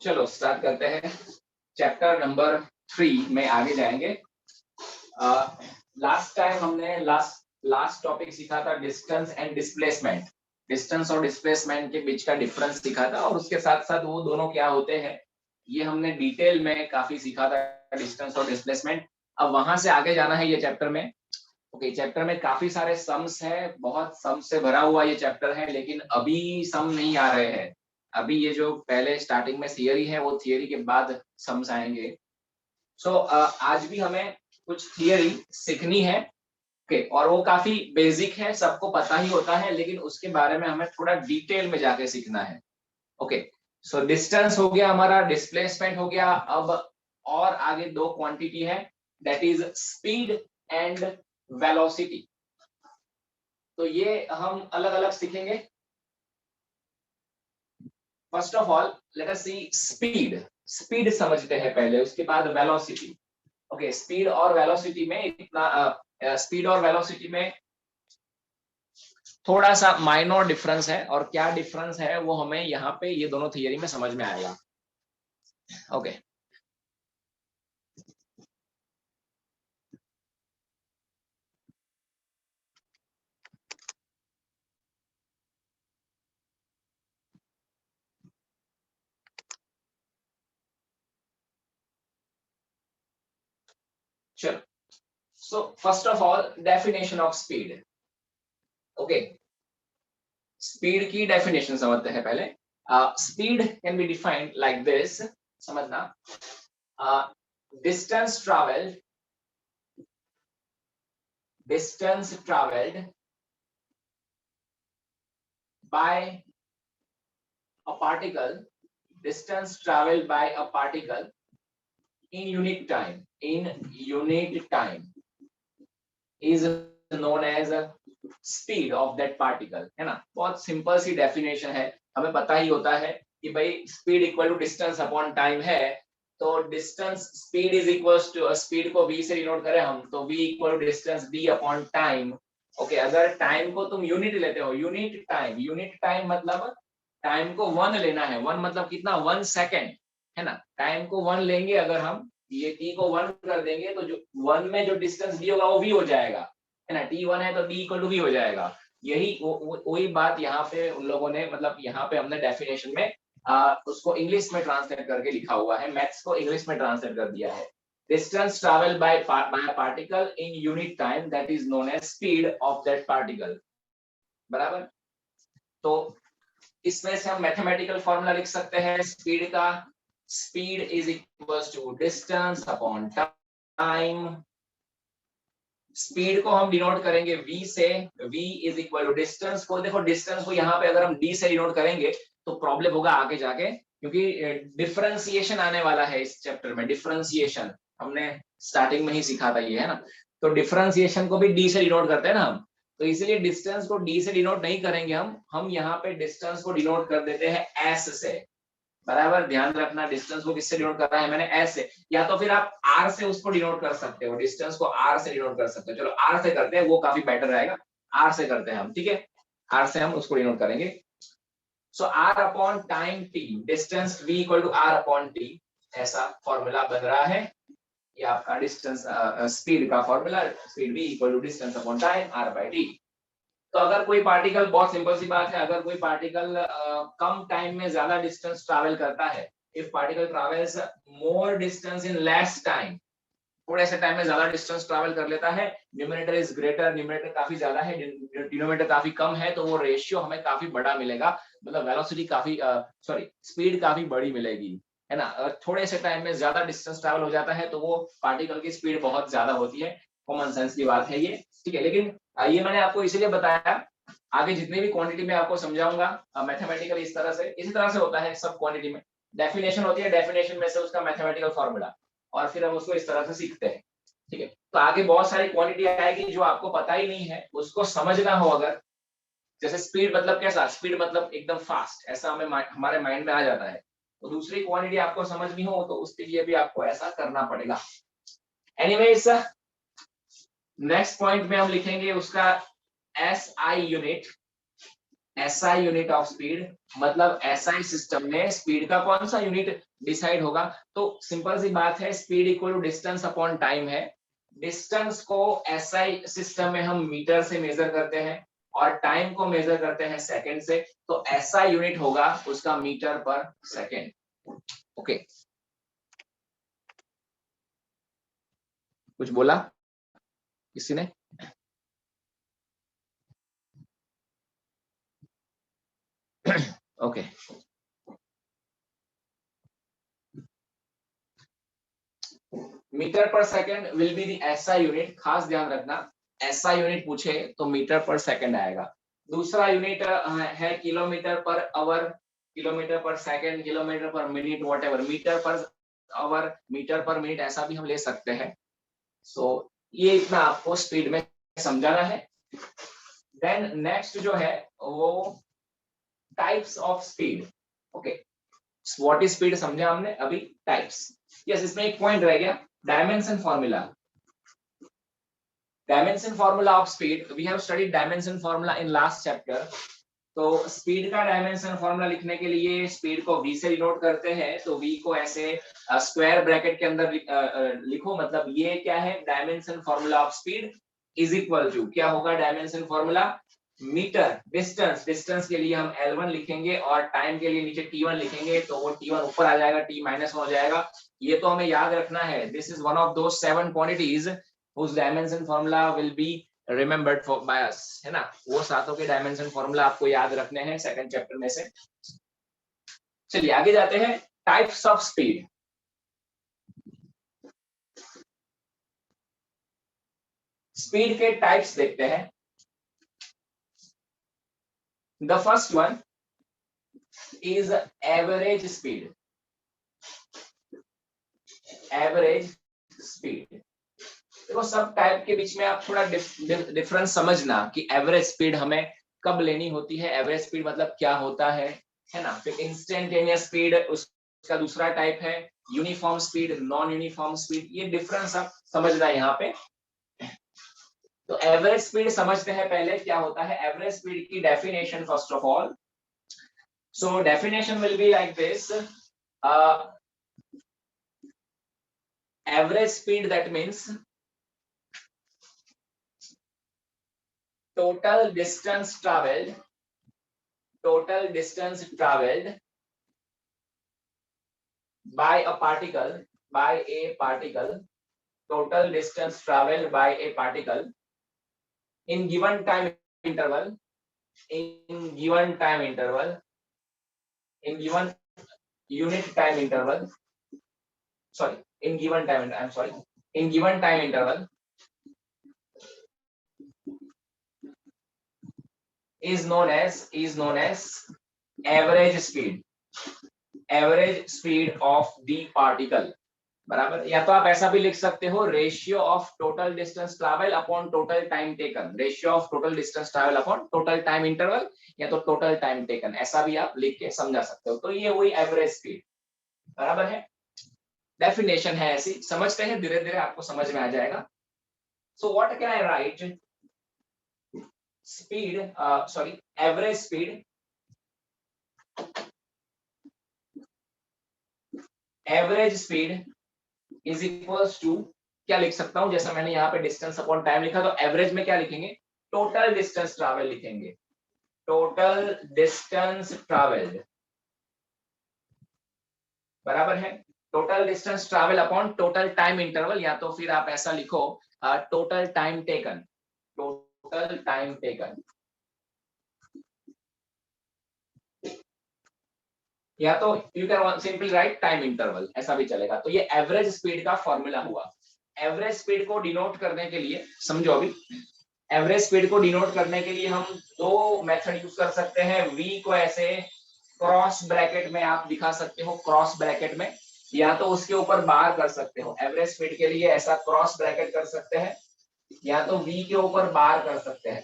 चलो स्टार्ट करते हैं। चैप्टर नंबर 3 में आगे जाएंगे। लास्ट टाइम हमने लास्ट टॉपिक सीखा था डिस्टेंस एंड डिस्प्लेसमेंट। डिस्टेंस और डिस्प्लेसमेंट के बीच का डिफरेंस सीखा था और उसके साथ साथ वो दोनों क्या होते हैं ये हमने डिटेल में काफी सीखा था, डिस्टेंस और डिस्प्लेसमेंट। अब वहां से आगे जाना है ये चैप्टर में। ओके, चैप्टर में काफी सारे सम्स है, बहुत सम से भरा हुआ ये चैप्टर है, लेकिन अभी सम नहीं आ रहे हैं। अभी ये जो पहले स्टार्टिंग में थियरी है वो थियरी के बाद सम्स आएंगे। सो आज भी हमें कुछ थियरी सीखनी है। ओके, और वो काफी बेसिक है, सबको पता ही होता है, लेकिन उसके बारे में हमें थोड़ा डिटेल में जाके सीखना है। ओके, सो डिस्टेंस हो गया हमारा, डिस्प्लेसमेंट हो गया। अब और आगे दो क्वांटिटी है, that is speed and velocity. तो ये हम अलग अलग सीखेंगे। First of all let us see speed. Speed समझते हैं पहले, उसके बाद वेलोसिटी। ओके, स्पीड और वेलोसिटी में इतना स्पीड और वेलोसिटी में थोड़ा सा माइनर डिफरेंस है, और क्या डिफरेंस है वो हमें यहाँ पे ये दोनों थियरी में समझ में आएगा। ओके, चलो। So first of all definition of speed. Okay, speed की डेफिनेशन समझते हैं पहले। Speed can be defined like this, समझना। Distance travelled by a particle, distance traveled by a particle in unit time is known as speed of that particle, है ना। बहुत simple सी definition है, हमें पता ही होता है कि भाई speed equal to distance upon time है। तो distance speed is equal to, speed को v से डिनोट करें हम तो v equal to distance d upon time. Okay, अगर टाइम को तुम यूनिट लेते हो, यूनिट टाइम मतलब टाइम को 1 लेना है। 1 मतलब कितना, 1 सेकेंड, है ना। टाइम को 1 लेंगे अगर हम, ये t को 1 कर देंगे तो जो 1 में जो डिस्टेंस d होगा वो v हो जाएगा, है ना। t 1 है तो d इक्वल टू v हो जाएगा। यही वही बात यहाँ पे उन लोगों ने, मतलब यहाँ पे हमने डेफिनेशन में उसको इंग्लिश में ट्रांसलेट करके लिखा हुआ है, मैथ्स को इंग्लिश में ट्रांसलेट कर दिया है। Distance travel by a particle in unit time that is known as speed of that particle, बराबर। तो इसमें से हम मैथमेटिकल फॉर्मूला लिख सकते हैं स्पीड का। Speed is equal to distance upon time. Speed को हम डिनोट करेंगे v से, v is equal to distance को, देखो डिस्टेंस को यहाँ पे अगर हम d से डिनोट करेंगे तो प्रॉब्लम होगा आगे जाके, क्योंकि डिफरेंशिएशन आने वाला है इस चैप्टर में। डिफरेंशिएशन हमने स्टार्टिंग में ही सीखा था ये, है ना। तो डिफरेंशिएशन को भी d से डिनोट करते हैं ना हम, तो इसलिए डिस्टेंस को d से डिनोट नहीं करेंगे हम यहाँ पे डिस्टेंस को डिनोट कर देते हैं s से, बराबर। ध्यान रखना डिस्टेंस को किससे डिनोट कर रहा है मैंने, s से। या तो फिर आप r से उसको डिनोट कर सकते हो, डिस्टेंस को r से डिनोट कर सकते हो। चलो r से करते हैं, वो काफी बेटर रहेगा। r से करते हैं हम, ठीक है। r से हम उसको डिनोट करेंगे। So r upon time t, distance v equal to r upon t, ऐसा फॉर्मूला बन रहा है। ये आपका डिस्टेंस स्पीड का formula, speed v equal to distance upon time r by t। तो अगर कोई पार्टिकल, बहुत सिंपल सी बात है, अगर कोई पार्टिकल कम टाइम में ज्यादा डिस्टेंस ट्रैवल करता है, if particle travels more distance in less time, थोड़े से टाइम में ज्यादा डिस्टेंस ट्रैवल कर लेता है, न्यूमरेटर इज ग्रेटर, न्यूमरेटर काफी ज्यादा है, डिनोमिनेटर काफी कम है, तो वो रेशियो हमें काफी बड़ा मिलेगा, मतलब वेलोसिटी काफी स्पीड काफी बड़ी मिलेगी, है ना। थोड़े से टाइम में ज्यादा डिस्टेंस ट्रैवल हो जाता है तो वो पार्टिकल की स्पीड बहुत ज्यादा होती है। कॉमन सेंस की बात है ये, ठीक है। लेकिन ये मैंने आपको इसीलिए बताया, आगे जितनी भी क्वांटिटी में आपको समझाऊंगा मैथमेटिकल इस तरह से होता है सब क्वांटिटी में। डेफिनेशन होती है, डेफिनेशन में से उसका मैथमेटिकल फॉर्मूला, और फिर हम उसको इस तरह से सीखते हैं, ठीक है। तो आगे बहुत सारी क्वांटिटी आएगी जो आपको पता ही नहीं है, उसको समझना हो अगर, जैसे स्पीड मतलब कैसा, स्पीड मतलब एकदम फास्ट, ऐसा हमें हमारे माइंड में आ जाता है। तो दूसरी क्वांटिटी आपको समझनी हो तो उसके लिए भी आपको ऐसा करना पड़ेगा। एनीवेज, नेक्स्ट पॉइंट में हम लिखेंगे उसका SI unit. SI unit of speed, मतलब SI सिस्टम में स्पीड का कौन सा यूनिट डिसाइड होगा? तो सिंपल सी बात है, speed equal to distance upon time है। डिस्टेंस को SI सिस्टम में हम मीटर से मेजर करते हैं और टाइम को मेजर करते हैं सेकंड से, तो SI यूनिट होगा उसका मीटर पर सेकंड। ओके, कुछ बोला किसी ने? ओके, मीटर पर second will be the SI unit. खास ध्यान रखना, SI यूनिट पूछे तो मीटर पर सेकंड आएगा। दूसरा यूनिट है kilometre per hour, kilometre per second, kilometre per minute, whatever, metre per hour, metre per minute, ऐसा भी हम ले सकते हैं। सो ये इतना आपको स्पीड में समझाना है। देन नेक्स्ट जो है वो types of speed. Okay, what is speed समझा हमने अभी, टाइप्स। यस, इसमें एक पॉइंट रह गया, dimension formula. Dimension formula of speed, we have studied dimension formula in last chapter. तो स्पीड का डायमेंशन फॉर्मूला लिखने के लिए स्पीड को v से डिनोट करते हैं, तो v को ऐसे स्क्वायर ब्रैकेट के अंदर लिखो, मतलब ये क्या है, dimension formula of speed is equal to, क्या होगा dimension formula, metre, distance, distance के लिए हम L1 लिखेंगे और टाइम के लिए नीचे T1 लिखेंगे, तो वो T1 ऊपर आ जाएगा, T -1 हो जाएगा। ये तो हमें याद रखना है, this is one of those 7 quantities whose dimension formula will be remembered for by us, है ना? वो सातों के डायमेंशन फॉर्मूला आपको याद रखने हैं सेकंड चैप्टर में से। चलिए आगे जाते हैं, टाइप्स ऑफ स्पीड। स्पीड के टाइप्स देखते हैं। The first one is average speed. Average speed, देखो सब टाइप के बीच में आप थोड़ा डिफरेंस समझना कि एवरेज स्पीड हमें कब लेनी होती है, एवरेज स्पीड मतलब क्या होता है ना? फिर इंस्टेंटेनियस स्पीड उसका दूसरा टाइप है, uniform speed, non uniform speed, ये डिफरेंस आप समझना है यहाँ पे। तो एवरेज स्पीड समझते हैं पहले क्या होता है। एवरेज स्पीड की definition first of all, so definition will be like this, average speed that means total distance traveled, total distance traveled by a particle, by a particle, total distance traveled by a particle in given time interval, in given time interval, in given unit time interval, sorry, in given time, I'm sorry, in given time interval is known as average speed, average speed of the particle, बराबर। या तो आप ऐसा भी लिख सकते हो, ratio of total distance travel upon total time taken, ratio of total distance travel upon total time interval, या तो टोटल टाइम टेकन, ऐसा भी आप लिख के समझा सकते हो। तो ये वही एवरेज स्पीड, बराबर है। डेफिनेशन है ऐसी, समझते हैं, धीरे धीरे आपको समझ में आ जाएगा। So what can I write, speed, sorry, average speed, average speed is equals to, क्या लिख सकता हूं, जैसा मैंने यहाँ पे डिस्टेंस अपॉन टाइम लिखा, तो एवरेज में क्या लिखेंगे, टोटल डिस्टेंस ट्रैवल लिखेंगे, टोटल डिस्टेंस ट्रैवल्ड, बराबर है। Total distance travel upon total time interval, या तो फिर आप ऐसा लिखो, total time taken, total time taken, या तो you can simply write time interval, ऐसा भी चलेगा। तो ये एवरेज स्पीड का फॉर्मूला हुआ। एवरेज स्पीड को डिनोट करने के लिए समझो, अभी एवरेज स्पीड को डिनोट करने के लिए हम दो मेथड यूज कर सकते हैं। v को ऐसे क्रॉस ब्रैकेट में आप दिखा सकते हो, क्रॉस ब्रैकेट में, या तो उसके ऊपर बार कर सकते हो। एवरेज स्पीड के लिए ऐसा क्रॉस ब्रैकेट कर सकते हैं, या तो v के ऊपर बार कर सकते हैं।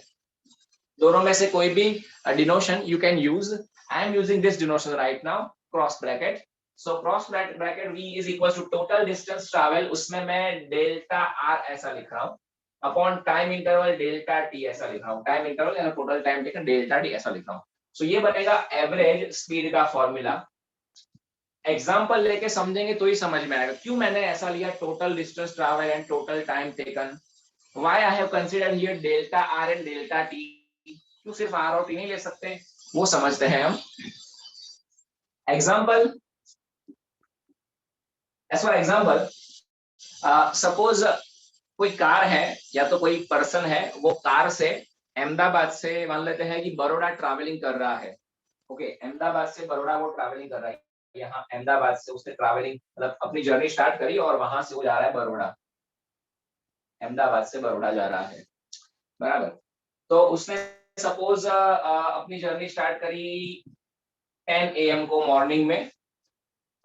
दोनों में से कोई भी denotation you can use. I am using this denotation right now, cross bracket. So cross bracket v is equal to total distance travel, उसमें मैं डेल्टा r ऐसा लिख रहा हूँ, upon time interval delta t ऐसा लिख रहा हूँ, टाइम इंटरवल या total time taken delta t ऐसा लिख रहा हूँ। सो ये बनेगा एवरेज स्पीड का फॉर्मूला। एग्जाम्पल लेके समझेंगे तो ही समझ में आएगा क्यों मैंने ऐसा लिया, total distance travel and total time taken. Why I have considered here delta R and delta T, क्यों सिर्फ आर और टी नहीं ले सकते, वो समझते हैं हम। Example, as for example suppose कोई कार है या तो कोई पर्सन है, वो कार से अहमदाबाद से मान लेते हैं कि बड़ौदा ट्रैवलिंग कर रहा है। ओके, अहमदाबाद से बड़ौदा वो ट्रैवलिंग कर रहा है, यहाँ अहमदाबाद से उसने ट्रैवलिंग मतलब अपनी जर्नी स्टार्ट करी और वहां से वो जा रहा है बड़ौदा, अहमदाबाद से बड़ौदा जा रहा है, बराबर। तो उसने सपोज अपनी जर्नी स्टार्ट करी 10 AM को मॉर्निंग में,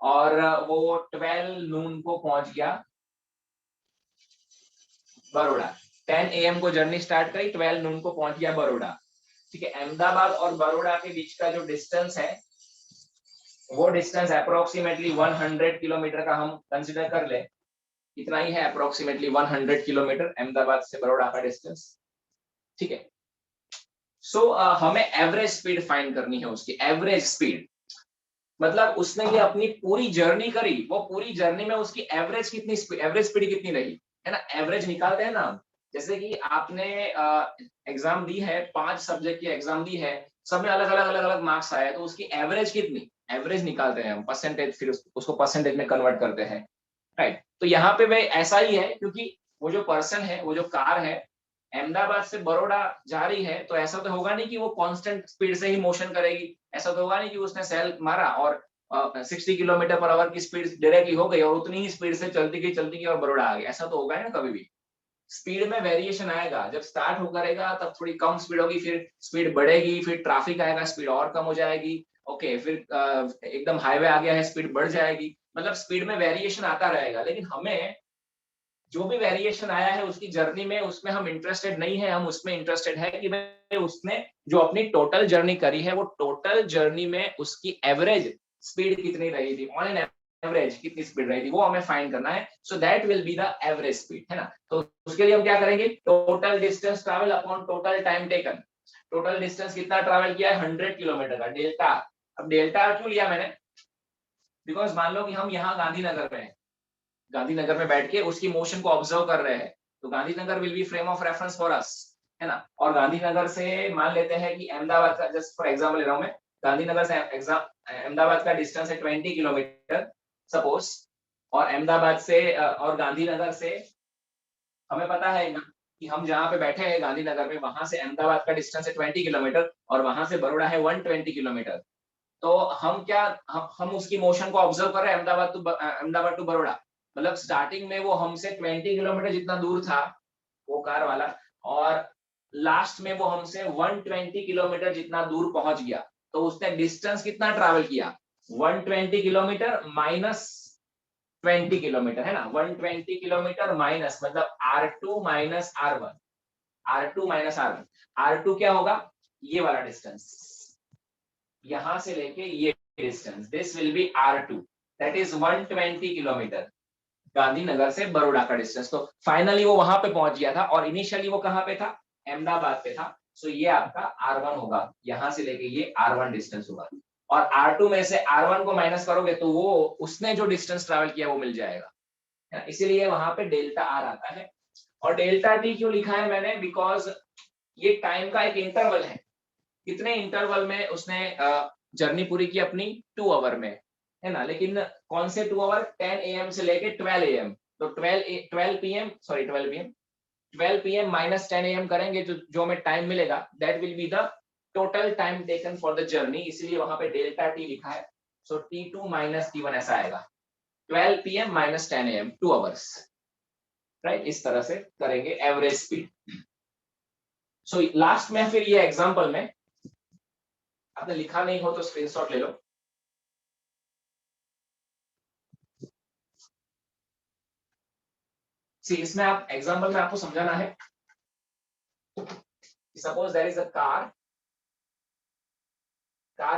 और वो 12 नून को पहुंच गया बड़ौदा। 10 AM को जर्नी स्टार्ट करी, 12 नून को पहुंच गया बड़ौदा। ठीक है, अहमदाबाद और बड़ौदा के बीच का जो डिस्टेंस है वो डिस्टेंस अप्रोक्सीमेटली 100 किलोमीटर का हम कंसिडर कर ले, इतना ही है अप्रोक्सीमेटली 100 किलोमीटर अहमदाबाद से बड़ौदा का डिस्टेंस। ठीक है, सो हमें एवरेज स्पीड फाइंड करनी है, उसकी एवरेज स्पीड मतलब उसने ये अपनी पूरी जर्नी करी, वो पूरी जर्नी में उसकी एवरेज कितनी, एवरेज स्पीड कितनी रही है ना, एवरेज निकालते हैं ना हम। जैसे कि आपने एग्जाम दी है, 5 सब्जेक्ट की एग्जाम दी है, सब में अलग अलग अलग अलग मार्क्स आए, तो उसकी एवरेज कितनी, एवरेज निकालते हैं हम, परसेंटेज, फिर उसको परसेंटेज में कन्वर्ट करते हैं, राइट। तो यहाँ पे भाई ऐसा ही है, क्योंकि वो जो पर्सन है, वो जो कार है अहमदाबाद से बड़ौदा जा रही है, तो ऐसा तो होगा नहीं कि वो कांस्टेंट स्पीड से ही मोशन करेगी, ऐसा तो होगा नहीं कि उसने सेल मारा और 60 किलोमीटर पर आवर की स्पीड डायरेक्टली हो गई और उतनी ही स्पीड से चलती गई और बड़ौदा आ गई, ऐसा तो होगा ना कभी भी। स्पीड में वेरिएशन आएगा, जब स्टार्ट हो करेगा तब थोड़ी कम स्पीड होगी, फिर स्पीड बढ़ेगी, फिर ट्रैफिक आएगा, स्पीड और कम हो जाएगी। ओके, फिर एकदम हाईवे आ गया है, स्पीड बढ़ जाएगी, मतलब स्पीड में वेरिएशन आता रहेगा। लेकिन हमें जो भी वेरिएशन आया है उसकी जर्नी में, उसमें हम इंटरेस्टेड नहीं है, हम उसमें इंटरेस्टेड है कि भाई उसने जो अपनी टोटल जर्नी करी है, वो टोटल जर्नी में उसकी एवरेज स्पीड कितनी रही थी, ऑन एन एवरेज कितनी स्पीड रही थी, वो हमें फाइंड करना है। So that will be the average speed, है ना। तो उसके लिए हम क्या करेंगे, total distance travel upon total time taken. Total distance कितना ट्रैवल किया है, 100 किलोमीटर का, डेल्टा। अब डेल्टा क्यों लिया मैंने, बिकॉज मान लो कि हम यहाँ गांधीनगर में हैं, गांधीनगर में बैठ के उसकी मोशन को ऑब्जर्व कर रहे हैं, तो Gandhinagar will be frame of reference for us, है ना। और गांधीनगर से मान लेते हैं कि अहमदाबाद का, जस्ट फॉर एग्जांपल ले रहा हूं मैं, गांधीनगर से अहमदाबाद का डिस्टेंस है 20 किलोमीटर सपोज, और अहमदाबाद से और गांधीनगर से हमें पता है ना कि हम जहाँ पे बैठे हैं गांधीनगर में, वहां से अहमदाबाद का डिस्टेंस है 20 किलोमीटर और वहां से बड़ौदा है 120 किलोमीटर। तो हम क्या, हम उसकी मोशन को ऑब्जर्व कर रहे हैं अहमदाबाद टू बड़ौदा, मतलब स्टार्टिंग में वो हमसे 20 किलोमीटर जितना दूर था वो कार वाला, और लास्ट में वो हमसे 120 किलोमीटर जितना दूर पहुंच गया। तो उसने डिस्टेंस कितना ट्रैवल किया, 120 किलोमीटर माइनस 20 किलोमीटर, है ना। 120 किलोमीटर माइनस मतलब R2 minus R1, R2 minus R1, R2 क्या होगा, ये वाला डिस्टेंस, यहां से लेके ये distance, this will be R2, that is 120 kilometre, Gandhinagar से बड़ौदा का डिस्टेंस। तो फाइनली वो वहां पे पहुंच गया था, और इनिशियली वो कहां पे था, अहमदाबाद पे था। सो ये आपका R1 होगा, यहां से लेके ये R1 डिस्टेंस होगा, और R2 में से R1 को माइनस करोगे तो वो उसने जो डिस्टेंस ट्रैवल किया वो मिल जाएगा, है ना? इसीलिए वहां पे डेल्टा आर आता है। और डेल्टा टी क्यों लिखा है मैंने, बिकॉज ये टाइम का एक इंटरवल है, कितने इंटरवल में उसने जर्नी पूरी की अपनी, 2 आवर में, है ना। लेकिन कौन से 2 आवर, 10 AM से लेके 12 AM, तो 12 PM, sorry 12 PM minus 10 AM करेंगे तो जो हमें टाइम मिलेगा that will be the total time taken for the journey, इसीलिए वहां पे डेल्टा टी लिखा है। सो T2 माइनस T1 ऐसा आएगा, 12 PM minus 10 AM, 2 hours, right. इस तरह से करेंगे एवरेज स्पीड। सो लास्ट में फिर ये एग्जांपल में, आपने लिखा नहीं हो तो स्क्रीनशॉट ले लो। सी, इसमें आप एग्जांपल में आपको समझाना है, suppose there is a car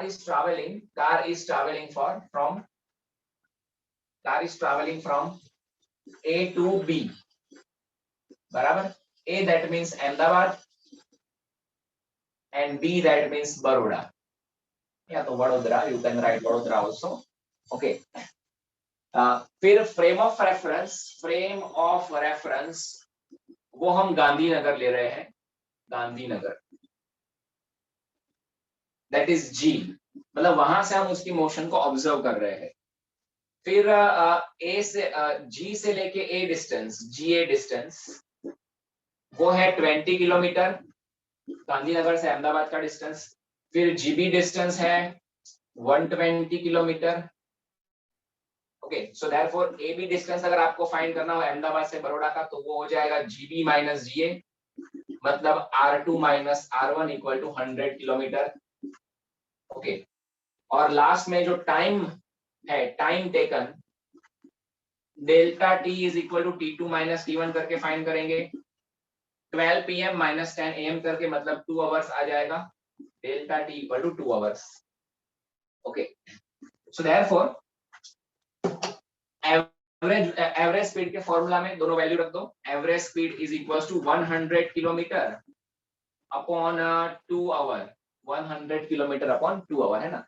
is traveling from A to B, बराबर। A that means Ahmedabad and B that means Baroda, या तो Vadodara, you can write Vadodara also. Okay, फिर फ्रेम ऑफ रेफरेंस वो हम गांधीनगर ले रहे हैं, गांधीनगर, दैट इज जी, मतलब वहां से हम उसकी मोशन को ऑब्जर्व कर रहे हैं। फिर ए से जी से लेके ए डिस्टेंस, जी ए डिस्टेंस वो है 20 किलोमीटर, गांधीनगर से अहमदाबाद का डिस्टेंस। फिर जीबी डिस्टेंस है 120 किलोमीटर। Okay, so therefore A B distance अगर आपको फाइंड करना हो अहमदाबाद से बड़ौदा का, तो वो हो जाएगा जीबी माइनस जीए, मतलब R2 minus R1 equal to 100 kilometre. Okay, और लास्ट में जो टाइम है, time taken, delta T is equal to T2 minus T1 करके फाइंड करेंगे, 12 PM माइनस 10 AM करके, मतलब 2 आवर्स आ जाएगा, delta T equal to 2 hours. Okay, so therefore average speed के फॉर्मूला में दोनों वैल्यू रख दो। Average speed is equal to 100 kilometre upon 2 hour, 100 kilometre upon 2 hour, है ना।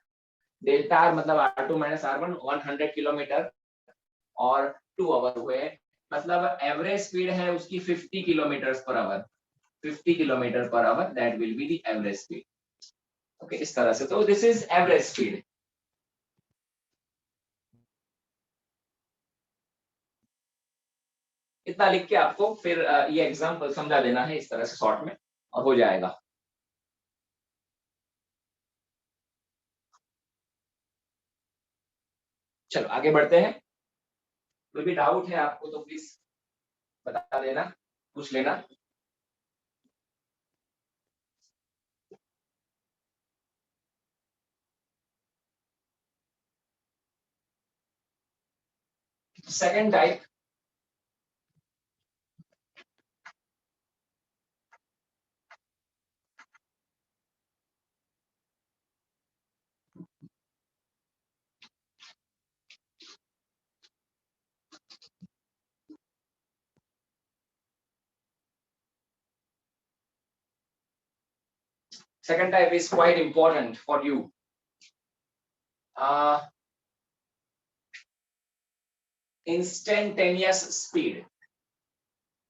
डेल्टा आर मतलब R2 माइनस R1, 100 किलोमीटर और 2 आवर हुए, मतलब एवरेज स्पीड है उसकी 50 kilometre per our, 50 kilometre per our, that will be the average speed. Okay, इस तरह से, तो दिस इज एवरेज स्पीड। इतना लिख के आपको फिर ये एग्जांपल समझा देना है इस तरह से शॉर्ट में, और हो जाएगा। चलो आगे बढ़ते हैं। कोई भी डाउट है आपको तो प्लीज बता देना, पूछ लेना। Second type, second type is quite important for you. Instantaneous speed,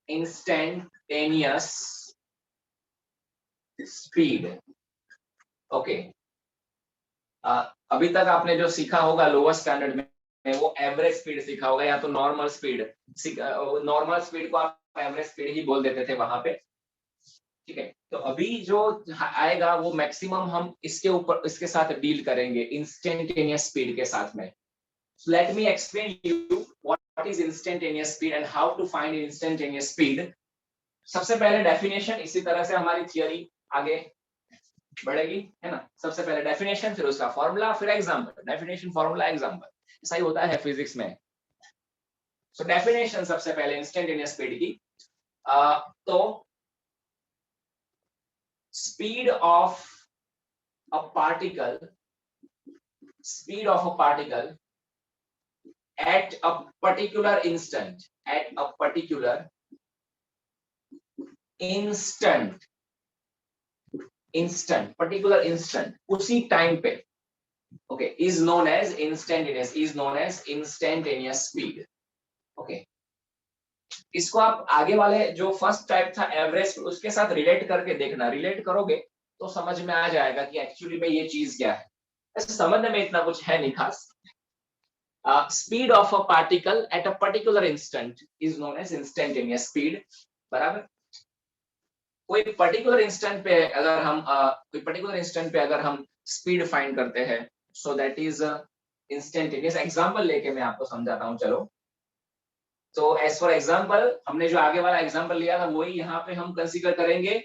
instantaneous speed. Okay, अभी तक आपने जो सीखा होगा लोअर स्टैंडर्ड में वो एवरेज स्पीड सीखा होगा, या तो नॉर्मल स्पीड, नॉर्मल स्पीड को आप एवरेज स्पीड ही बोल देते थे वहां पे, ठीक है। तो अभी जो आएगा वो मैक्सिमम हम इसके ऊपर, इसके साथ डील करेंगे, इंस्टेंटेनियस स्पीड के साथ में। So let me explain you what is instantaneous speed and how to find instantaneous speed. सबसे पहले डेफिनेशन, इसी तरह से हमारी थियरी आगे बढ़ेगी, है ना। सबसे पहले डेफिनेशन, फिर उसका फॉर्मूला, फिर एग्जांपल, डेफिनेशन फॉर्मूला एग्जांपल, ऐसा ही होता है फिजिक्स में। सो डेफिनेशन सबसे पहले इंस्टेंटेनियस स्पीड की, तो speed of a particle, speed of a particle at a particular instant, at a particular instant, particular instant, उसी टाइम पे, okay, is known as instantaneous, is known as instantaneous speed. okay, इसको आप आगे वाले जो first type था average, उसके साथ रिलेट करके देखना, रिलेट करोगे तो समझ में आ जाएगा कि एक्चुअली में ये चीज क्या है। ऐसे समझने में इतना कुछ है नहीं खास। Speed of a particle at a particular instant is known as instantaneous speed, बराबर। कोई पर्टिकुलर इंस्टेंट पे अगर हम कोई पर्टिकुलर इंस्टेंट पे अगर हम स्पीड फाइंड करते हैं, so that is instantaneous. Example लेके मैं आपको समझाता हूं, चलो। तो एज फॉर एग्जांपल, हमने जो आगे वाला एग्जांपल लिया था वही यहाँ पे हम कंसीडर करेंगे।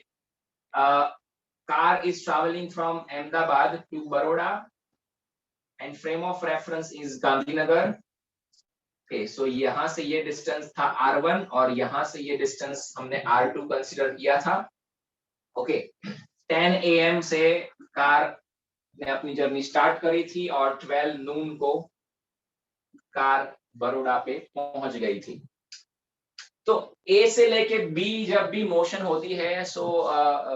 Car is travelling from Ahmedabad to Baroda and frame of reference is Gandhinagar. Okay, so यहाँ से ये डिस्टेंस था R1 और यहाँ से ये डिस्टेंस हमने R2 कंसीडर किया था। ओके, 10 AM से कार ने अपनी जर्नी स्टार्ट करी थी और 12 नून को कार बड़ौदा पे पहुंच गई थी। तो A से लेके B जब भी मोशन होती है, सो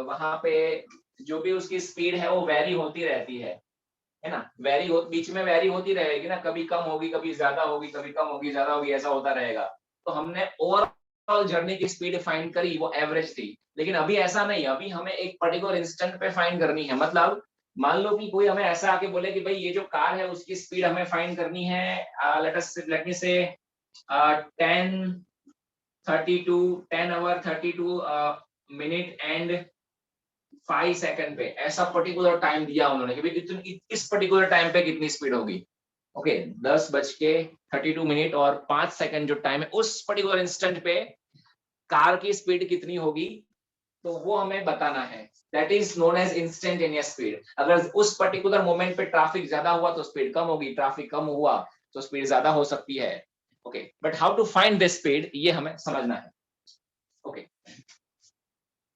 वहां पे जो भी उसकी स्पीड है वो वेरी होती रहती है। है ना, बीच में वेरी होती रहेगी ना, कभी कम होगी, कभी ज्यादा होगी, कभी कम होगी, ज्यादा होगी, ऐसा होता रहेगा। तो हमने ओवरऑल जर्नी की स्पीड फाइंड करी, वो एवरेज थी। लेकिन अभी ऐसा नहीं, अभी हमें एक पर्टिकुलर इंस्टेंट पे फाइंड करनी है। मतलब मान लो कि कोई हमें ऐसा आके बोले कि भाई ये जो कार है उसकी स्पीड हमें फाइंड करनी है, लेट मी से 10:32 10 hour 32 मिनट एंड 5 सेकंड पे, ऐसा पर्टिकुलर टाइम दिया उन्होंने कि भाई इस पर्टिकुलर टाइम पे कितनी स्पीड होगी। ओके, 10:32 और 5 सेकंड जो टाइम है, उस पर्टिकुलर इंस्टेंट पे कार की स्पीड कितनी होगी, तो वो हमें बताना है। That is known as instantaneous speed. अगर उस पर्टिकुलर मोमेंट पे ट्रैफिक ज्यादा हुआ तो स्पीड कम होगी, ट्रैफिक कम हुआ तो स्पीड ज्यादा हो सकती है। Okay, but how to find this speed, ये हमें समझना है। ओके,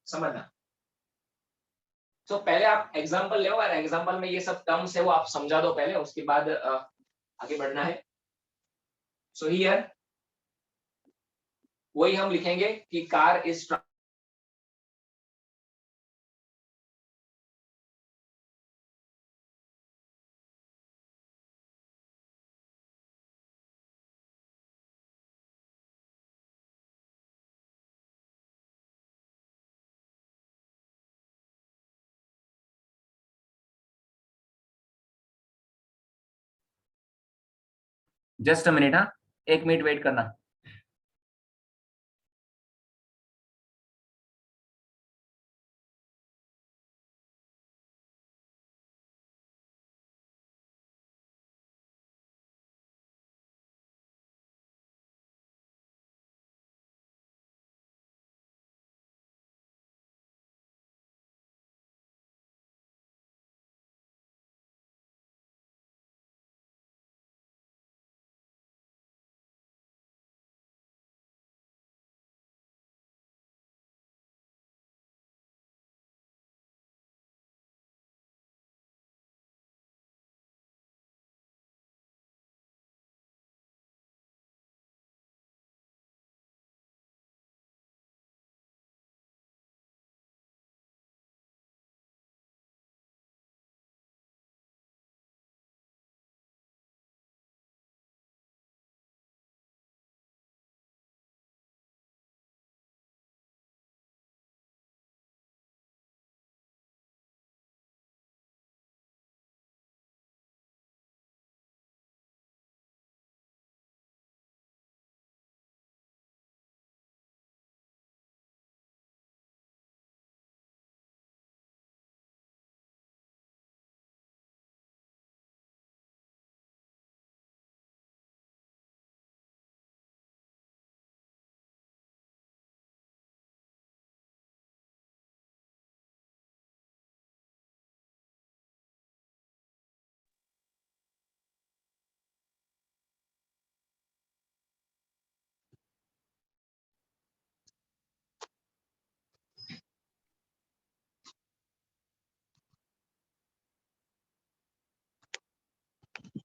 समझना। तो पहले आप एग्जांपल ले, और एग्जांपल में ये सब टर्म्स है वो आप समझा दो पहले, उसके बाद आगे बढ़ना है। सो हियर वही हम लिखेंगे कि car is, just a minute, हाँ, 1 मिनट वेट करना।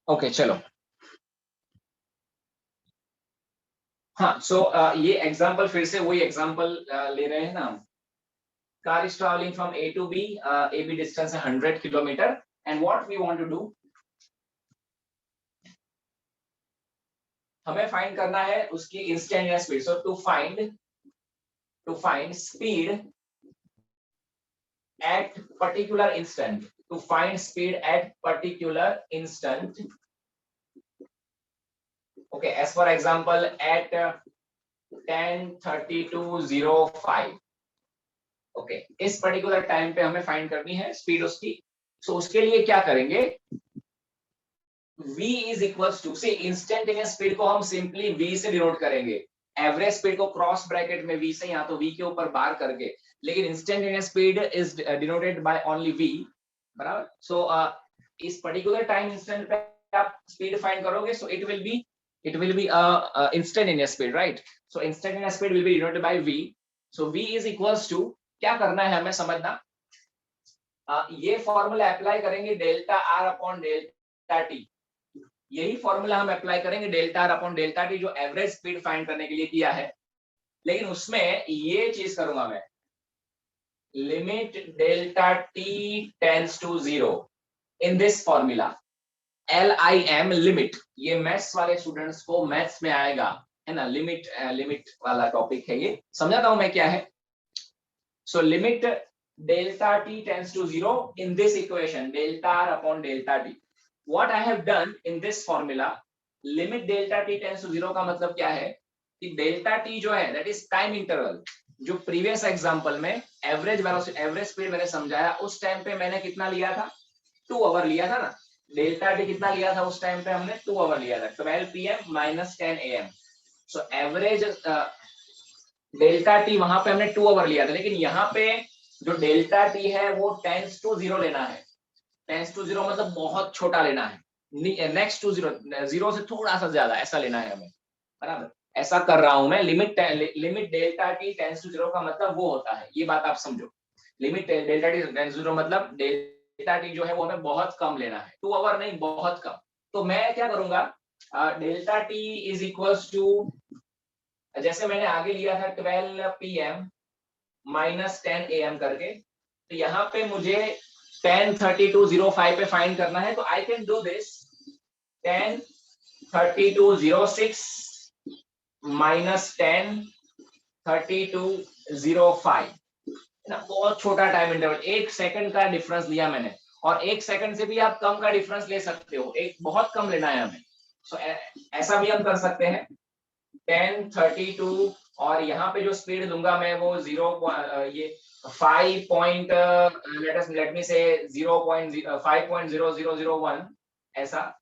ओके, चलो। हाँ, सो ये एग्जांपल फिर से वही एग्जांपल ले रहे हैं ना हम। Car is travelling from A to B, A B distance है 100 kilometre, and what we want to do, हमें फाइंड करना है उसकी instantaneous speed. So to find speed at particular instant, to find speed at particular instant. Okay, as for example at 10:32:05, okay, इस particular time पे हमें find करनी है speed उसकी। सो उसके लिए क्या करेंगे, v is equals to, see instantaneous speed को हम सिंपली v से डिनोट करेंगे। एवरेज स्पीड को क्रॉस ब्रैकेट में v से, या तो v के ऊपर बार करके, लेकिन instantaneous speed is denoted by only v, बराबर। सो इस पर्टिकुलर टाइम इंस्टेंट पे आप स्पीड फाइंड करोगे, so it will be instantaneous speed, right. So instantaneous speed will be denoted by v। So v is equals to, क्या करना है हमें समझना, ये फॉर्मूला अप्लाई करेंगे delta R upon delta T. यही फॉर्मूला हम अप्लाई करेंगे delta R upon delta T, जो एवरेज स्पीड फाइंड करने के लिए किया है। लेकिन उसमें ये चीज करूंगा मैं, limit delta T tends to 0, in this formula LIM limit, ये मैथ्स वाले स्टूडेंट्स को मैथ्स में आएगा, है ना, लिमिट लिमिट वाला टॉपिक है ये, समझाता हूं मैं क्या है। So limit delta t tends to 0 in this equation delta r upon delta t, what I have done in this formula, limit delta t tends to 0 का मतलब क्या है कि डेल्टा t जो है दैट इज टाइम इंटरवल। जो previous example में average velocity average speed मैंने समझाया, उस टाइम पे मैंने कितना लिया था, 2 आवर लिया था ना। डेल्टा टी कितना लिया था उस टाइम पे, हमने 2 आवर लिया था, 12 PM minus 10 AM। So average delta T वहां पे हमने 2 आवर लिया था, लेकिन यहाँ पे जो डेल्टा टी है वो टेंड्स टू 0 लेना है। टेंड्स टू 0 मतलब बहुत छोटा लेना है, नेक्स्ट टू 0, 0 से थोड़ा सा ज्यादा ऐसा लेना है हमें, बराबर। ऐसा कर रहा हूं मैं, limit delta T tends to 0 का मतलब वो होता है, ये बात आप समझो। Limit delta T tends to 0 मतलब डेल्टा टी जो है वो हमें बहुत कम लेना है, 2 आवर नहीं, बहुत कम। तो मैं क्या करूंगा, delta T is equals to, जैसे मैंने आगे लिया था 12 PM माइनस 10 AM करके, तो यहाँ पे मुझे 10:32:05 पे फाइंड करना है, तो I can do this 10:32:06 minus 10:32:05, ना, बहुत छोटा टाइम इंटरवल, 1 सेकंड का डिफरेंस लिया मैंने, और 1 सेकंड से भी आप कम का डिफरेंस ले सकते हो, एक बहुत कम लेना है हमें। सो ऐसा भी हम कर सकते हैं, 10:32, और यहाँ पे जो स्पीड दूंगा मैं वो 0 ये 5 लेट मी से 5.0001 ऐसा,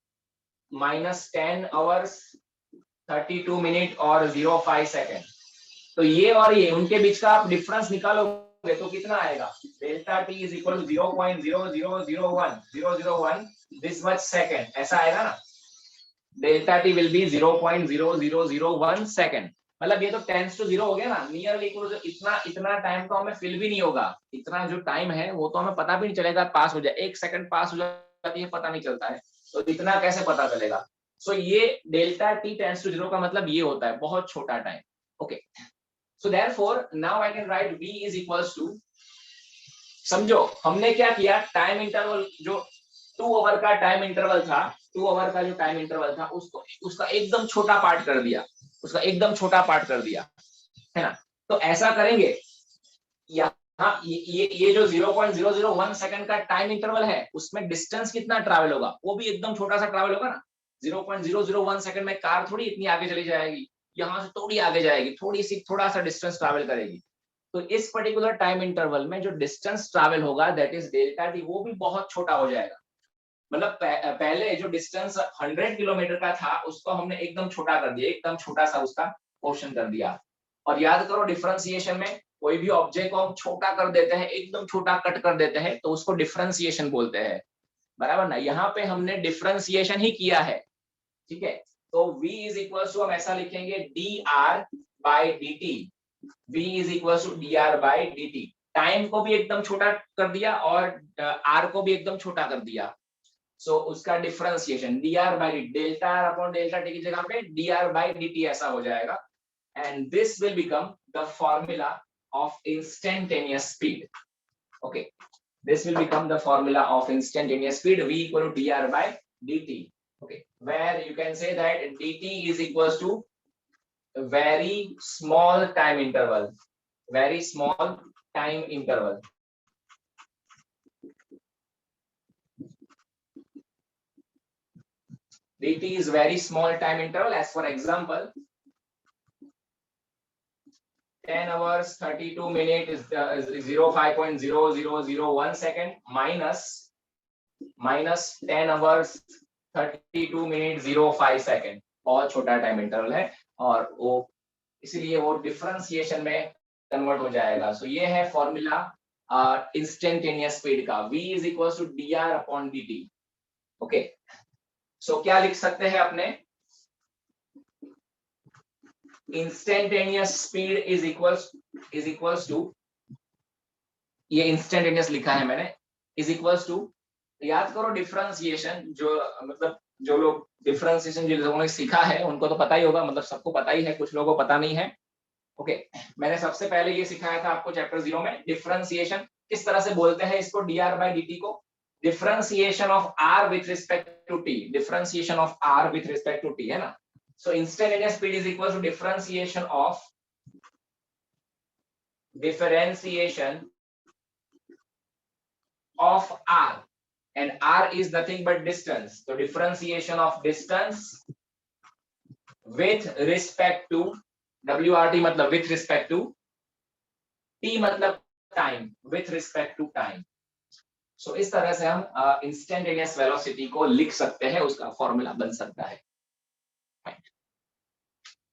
माइनस 10 आवर्स 32 मिनट और 05 सेकेंड। तो ये और ये उनके बीच का आप डिफरेंस निकालोगे तो कितना आएगा, delta T is equal to 0.0001001 this much second, ऐसा आएगा ना। Delta T will be 0.0001 second, मतलब ये तो टेंड्स टू 0 हो गया ना, नियरली इक्वल। इतना टाइम तो हमें फिल भी नहीं होगा, इतना जो टाइम है वो तो हमें पता भी नहीं चलेगा, पास हो जाए 1 सेकंड पास हो जाती है, पता नहीं चलता है, तो इतना कैसे पता चलेगा। सो ये डेल्टा टी टेंड्स टू 0 का मतलब ये होता है, बहुत छोटा time. Okay, so therefore now I can write v is equals to, समझो हमने क्या किया, टाइम इंटरवल जो 2 आवर का टाइम इंटरवल था, 2 आवर का जो टाइम इंटरवल था उसका एकदम छोटा पार्ट कर दिया, उसका एकदम छोटा पार्ट कर दिया, है ना। तो ऐसा करेंगे, यहाँ ये जो 0.001 सेकंड का टाइम इंटरवल है उसमें डिस्टेंस कितना ट्रैवल होगा, वो भी एकदम छोटा सा ट्रैवल होगा ना। 0.001 सेकंड में कार थोड़ी इतनी आगे चली जाएगी, यहाँ से थोड़ी आगे जाएगी, थोड़ा सा डिस्टेंस ट्रैवल करेगी। तो इस पर्टिकुलर टाइम इंटरवल में जो डिस्टेंस ट्रैवल होगा दैट इज डेल्टा टी, वो भी बहुत छोटा हो जाएगा। मतलब पहले जो डिस्टेंस 100 किलोमीटर का था उसको हमने एकदम छोटा कर दिया, एकदम छोटा सा उसका पोर्शन कर दिया। और याद करो डिफरेंशिएशन में कोई भी ऑब्जेक्ट को हम छोटा कर देते हैं, एकदम छोटा कट कर देते हैं, तो उसको डिफरेंशिएशन बोलते हैं, बराबर ना। यहाँ पे हमने डिफरेंशिएशन ही किया है, ठीक है। तो v इज इक्वल टू, हम ऐसा लिखेंगे dr by dt, v is equal to dr by dt, time को भी एकदम छोटा कर दिया और r को भी एकदम छोटा कर दिया। सो उसका differentiation dr by delta r upon delta t की जगह पे dr बाई dt ऐसा हो जाएगा, and this will become the formula of instantaneous speed. Okay, this will become the formula of instantaneous speed, v equal to dr by dt. Okay, where you can say that dt is equals to very small time interval, very small time interval. dt is very small time interval. As for example, 10 hours 32 minute is 0.50001 second minus 10 hours 32 minute 05 second, बहुत छोटा time interval है, और वो इसीलिए वो differentiation में convert हो जाएगा। सो ये है फॉर्मूला इंस्टेंटेनियस स्पीड का, v is equal to dr upon dt। Okay, so क्या लिख सकते हैं अपने, instantaneous speed is equals to, ये इंस्टेंटेनियस लिखा है मैंने, इज इक्वल्स टू, याद करो डिफरेंशिएशन, जो मतलब जो लोग डिफरेंशिएशन जिन लोगों ने सीखा है उनको तो पता ही होगा, मतलब सबको पता ही है, कुछ लोगों को पता नहीं है। ओके, मैंने सबसे पहले ये सिखाया था आपको चैप्टर 0 में, डिफरेंशिएशन किस तरह से बोलते हैं इसको, dr बाई dt को, differentiation of r with respect to t, differentiation of r with respect to t है ना. So instantaneous speed is equal to differentiation of r, and r is nothing but distance. So differentiation of distance with respect to wrt मतलब with respect to t मतलब time, with respect to time. So इस तरह से हम instantaneous velocity को लिख सकते हैं, उसका फॉर्मूला बन सकता है.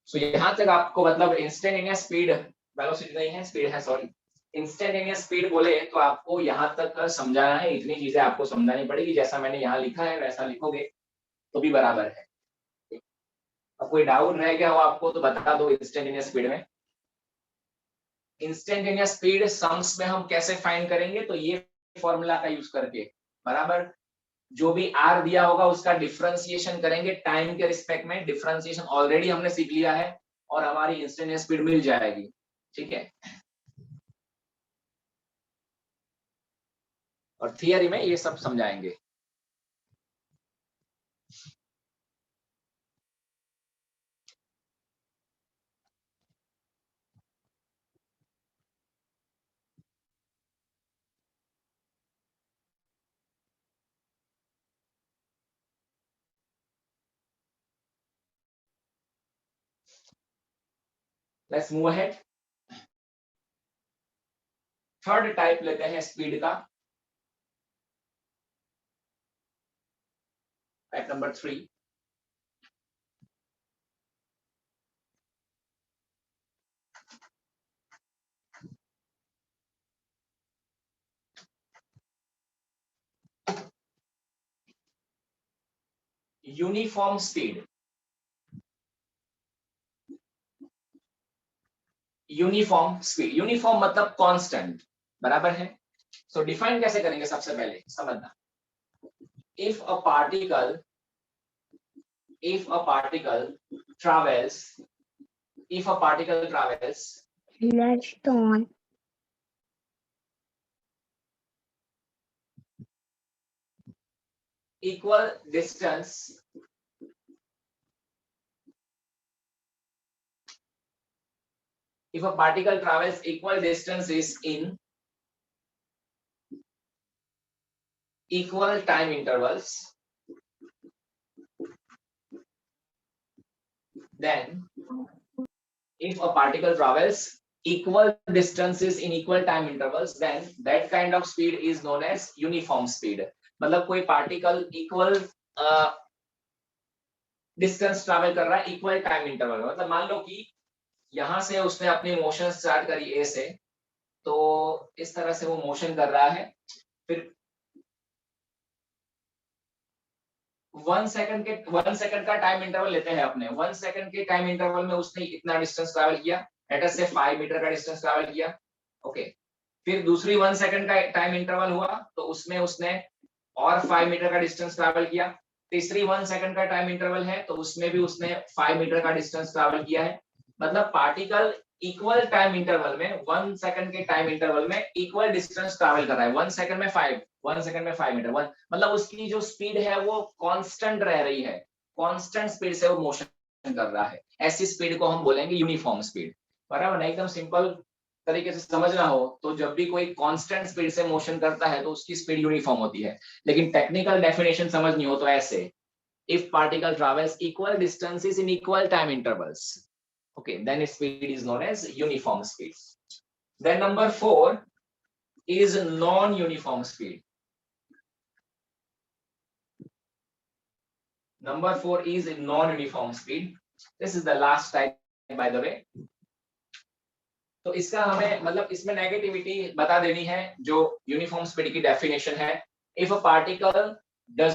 सो यहां तक आपको मतलब इंस्टेंटेनियस स्पीड वेलोसिटी नहीं है, स्पीड है, सॉरी, इंस्टेंटेनियस स्पीड बोले तो आपको यहां तक समझाना है. इतनी चीजें आपको समझानी पड़ेगी, जैसा मैंने यहाँ लिखा है वैसा लिखोगे तो भी बराबर है. अब कोई डाउट रह गया हो आपको तो बता दो. इंस्टेंटेनियस स्पीड में इंस्टेंटेनियस स्पीड सम्स में हम कैसे फाइंड करेंगे, तो ये फॉर्मूला का यूज करके बराबर जो भी r दिया होगा उसका डिफरेंशिएशन करेंगे टाइम के रिस्पेक्ट में. डिफरेंशिएशन ऑलरेडी हमने सीख लिया है और हमारी इंस्टेंटेनियस स्पीड मिल जाएगी. ठीक है, और थियरी में ये सब समझाएंगे. Let's move ahead. Third type लेते हैं स्पीड का. Type number 3, uniform speed. Uniform speed, uniform मतलब कांस्टेंट, बराबर है. सो डिफाइन कैसे करेंगे, सबसे पहले समझना. If a particle travels less than equal distance if a particle travels equal distances in equal time intervals, then if a particle travels equal distances in equal time intervals, then that kind of speed is known as uniform speed. मतलब कोई particle equal distance travel कर रहा है equal time interval में. मतलब मान लो कि यहां से उसने अपनी मोशन स्टार्ट करी ए से, तो इस तरह से वो मोशन कर रहा है. फिर 1 सेकंड का टाइम इंटरवल लेते हैं अपने. 1 सेकंड के टाइम इंटरवल में उसने इतना डिस्टेंस ट्रैवल किया, लेट अस से 5 मीटर का डिस्टेंस ट्रैवल किया. ओके, फिर दूसरी 1 सेकंड का टाइम इंटरवल हुआ तो उसमें उसने और 5 मीटर का डिस्टेंस ट्रैवल किया. तीसरी 1 सेकंड का टाइम इंटरवल है तो उसमें भी उसने 5 मीटर का डिस्टेंस ट्रैवल किया है. मतलब पार्टिकल इक्वल टाइम इंटरवल में 1 सेकंड के टाइम इंटरवल में इक्वल डिस्टेंस ट्रैवल कर रहा है. 1 सेकंड में 5 मीटर. मतलब उसकी जो स्पीड है वो कांस्टेंट रह रही है, कांस्टेंट स्पीड से वो मोशन कर रहा है. ऐसी स्पीड को हम बोलेंगे यूनिफॉर्म स्पीड. बराबर ना, एकदम सिंपल तरीके से समझना हो तो जब भी कोई कांस्टेंट स्पीड से मोशन करता है तो उसकी स्पीड यूनिफॉर्म होती है. लेकिन टेक्निकल डेफिनेशन समझनी हो तो ऐसे, if particle travels equal distances in equal time intervals, okay, then its speed is known as uniform speed. Then number 4 is non-uniform speed. Number 4 is non-uniform speed. This is the last type by the way. तो इसका हमें मतलब इसमें negativity बता देनी है जो uniform speed की डेफिनेशन है. If a particle does